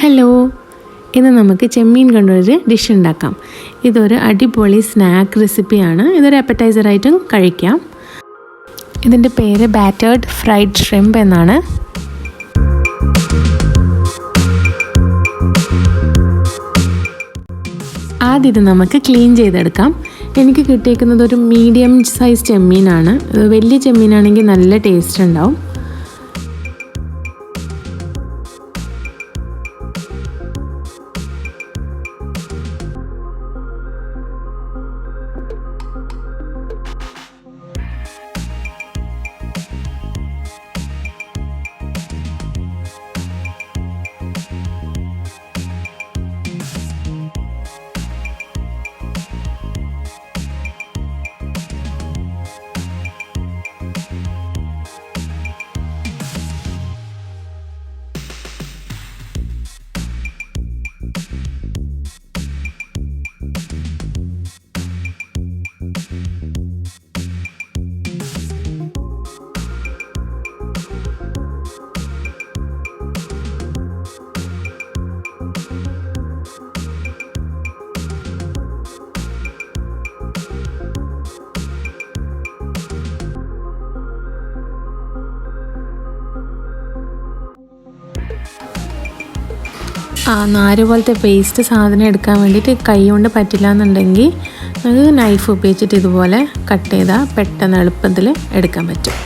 Hello, ഇന്ന് നമുക്ക് ചെമ്മീൻ കൊണ്ടൊരു ഡിഷ് ഉണ്ടാക്കാം. ഇതൊരു അടിപൊളി സ്നാക്ക് റെസിപ്പിയാണ്. ഇതൊരു അപ്പറ്റൈസറായിട്ടും കഴിക്കാം. ഇതിൻ്റെ പേര് ബാറ്റേർഡ് ഫ്രൈഡ് ഷ്രിംപ് എന്നാണ്. ആദ്യം ഇത് നമുക്ക് ക്ലീൻ ചെയ്തെടുക്കാം. എനിക്ക് കിട്ടിയേക്കുന്നത് ഒരു മീഡിയം സൈസ് ചെമ്മീനാണ്. വലിയ ചെമ്മീനാണെങ്കിൽ നല്ല ടേസ്റ്റ് ഉണ്ടാവും. നാര് പോലത്തെ പേസ്റ്റ് സാധനം എടുക്കാൻ വേണ്ടിയിട്ട് കൈ കൊണ്ട് പറ്റില്ല എന്നുണ്ടെങ്കിൽ നമുക്ക് നൈഫ് ഉപയോഗിച്ചിട്ട് ഇതുപോലെ കട്ട് ചെയ്താൽ പെട്ടെന്ന് എളുപ്പത്തിൽ എടുക്കാൻ പറ്റും.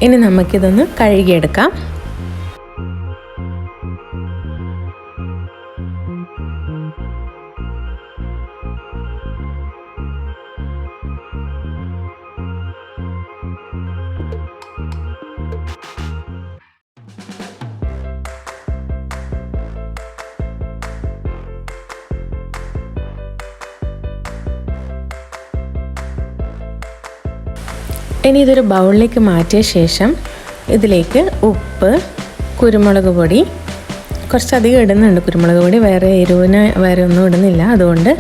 ഇനി നമുക്കിതൊന്ന് കഴുകിയെടുക്കാം. ഇനി ഇതൊരു ബൗളിലേക്ക് മാറ്റിയ ശേഷം ഇതിലേക്ക് ഉപ്പ്, കുരുമുളക് പൊടി, കുറച്ചധികം ഇടുന്നുണ്ട് കുരുമുളക് പൊടി, വേറെ എരിവിന് വേറെ ഒന്നും ഇടുന്നില്ല, അതുകൊണ്ട്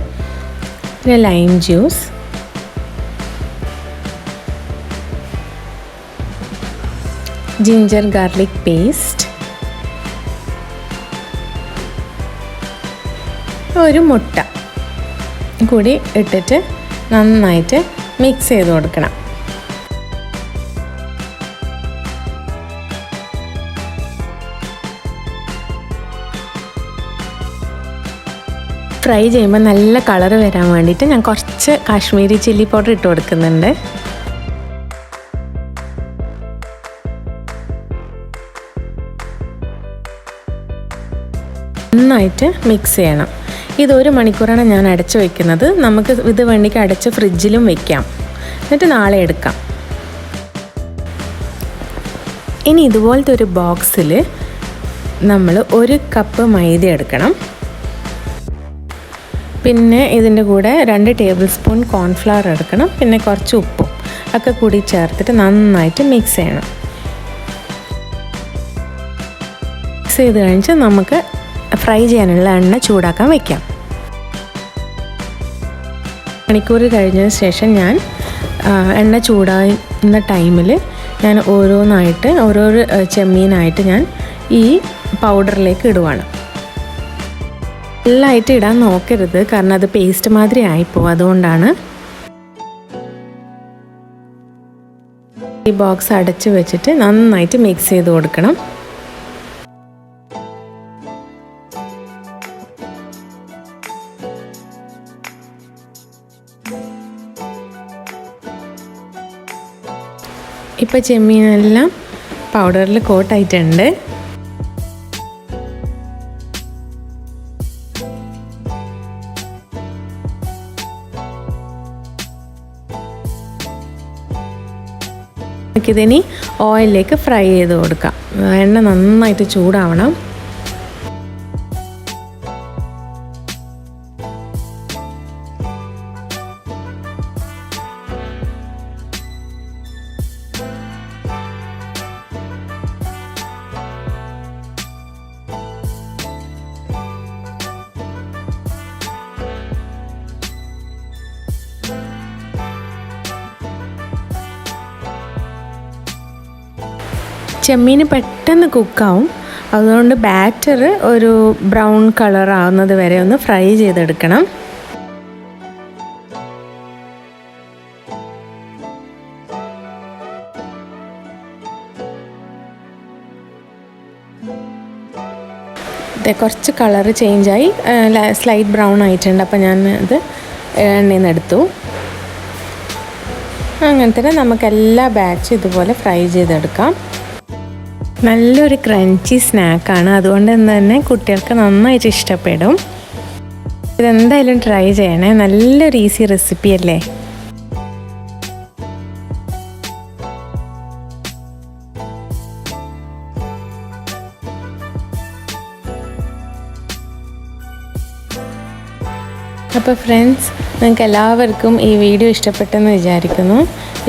പിന്നെ lime juice, ginger garlic paste, ഒരു മുട്ട കൂടി ഇട്ടിട്ട് നന്നായിട്ട് മിക്സ് ചെയ്ത് കൊടുക്കണം. ഫ്രൈ ചെയ്യുമ്പോൾ നല്ല കളർ വരാൻ വേണ്ടിയിട്ട് ഞാൻ കുറച്ച് കാശ്മീരി ചില്ലി പൗഡർ ഇട്ട് കൊടുക്കുന്നുണ്ട്. നന്നായിട്ട് മിക്സ് ചെയ്യണം. ഇത് 1 മണിക്കൂറാണ് ഞാൻ അടച്ചു വയ്ക്കുന്നത്. നമുക്ക് ഇത് വേണ്ടിക്ക് അടച്ച് ഫ്രിഡ്ജിലും വെക്കാം, എന്നിട്ട് നാളെ എടുക്കാം. ഇനി ഇതുപോലത്തെ ഒരു ബോക്സിൽ നമ്മൾ 1 കപ്പ് മൈദ എടുക്കണം. പിന്നെ ഇതിൻ്റെ കൂടെ 2 ടേബിൾ സ്പൂൺ കോൺഫ്ലവർ എടുക്കണം. പിന്നെ കുറച്ച് ഉപ്പും ഒക്കെ കൂടി ചേർത്തിട്ട് നന്നായിട്ട് മിക്സ് ചെയ്യണം. മിക്സ് ചെയ്ത് കഴിഞ്ഞ് നമുക്ക് ഫ്രൈ ചെയ്യാനുള്ള എണ്ണ ചൂടാക്കാൻ വയ്ക്കാം. മണിക്കൂർ കഴിഞ്ഞതിന് ശേഷം ഞാൻ എണ്ണ ചൂടാകുന്ന ടൈമിൽ ഞാൻ ഓരോരോ ചെമ്മീനായിട്ട് ഞാൻ ഈ പൗഡറിലേക്ക് ഇടുവാണ്. ഫുള്ളായിട്ട് ഇടാൻ നോക്കരുത്, കാരണം അത് പേസ്റ്റ് മാതിരി ആയിപ്പോവും. അതുകൊണ്ടാണ് ഈ ബോക്സ് അടച്ച് വെച്ചിട്ട് നന്നായിട്ട് മിക്സ് ചെയ്ത് കൊടുക്കണം. ഇപ്പോൾ ചെമ്മീനെല്ലാം പൗഡറിൽ കോട്ടായിട്ടുണ്ട്. നമുക്കിതിനി ഓയിലിലേക്ക് ഫ്രൈ ചെയ്ത് കൊടുക്കാം. എണ്ണ നന്നായിട്ട് ചൂടാവണം. ചെമ്മീൻ പെട്ടെന്ന് കുക്കാവും, അതുകൊണ്ട് ബാറ്റർ ഒരു ബ്രൗൺ കളർ ആവുന്നത് വരെ ഒന്ന് ഫ്രൈ ചെയ്തെടുക്കണം. കുറച്ച് കളർ ചേഞ്ചായി സ്ലൈറ്റ് ബ്രൗൺ ആയിട്ടുണ്ട്. അപ്പോൾ ഞാൻ ഇത് എണ്ണയിൽ നിന്ന് എടുത്തു. അങ്ങനെ തന്നെ നമുക്ക് എല്ലാ ബാച്ചും ഇതുപോലെ ഫ്രൈ ചെയ്തെടുക്കാം. നല്ലൊരു ക്രഞ്ചി സ്നാക്കാണ്, അതുകൊണ്ട് തന്നെ കുട്ടികൾക്ക് നന്നായിട്ട് ഇഷ്ടപ്പെടും. ഇതെന്തായാലും ട്രൈ ചെയ്യണേ, നല്ലൊരു ഈസി റെസിപ്പി അല്ലേ. അപ്പോൾ ഫ്രണ്ട്സ്, നിങ്ങൾക്ക് എല്ലാവർക്കും ഈ വീഡിയോ ഇഷ്ടപ്പെട്ടെന്ന് വിചാരിക്കുന്നു.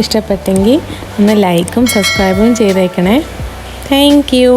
ഇഷ്ടപ്പെട്ടെങ്കിൽ ഒന്ന് ലൈക്കും സബ്സ്ക്രൈബും ചെയ്തേക്കണേ. Thank you.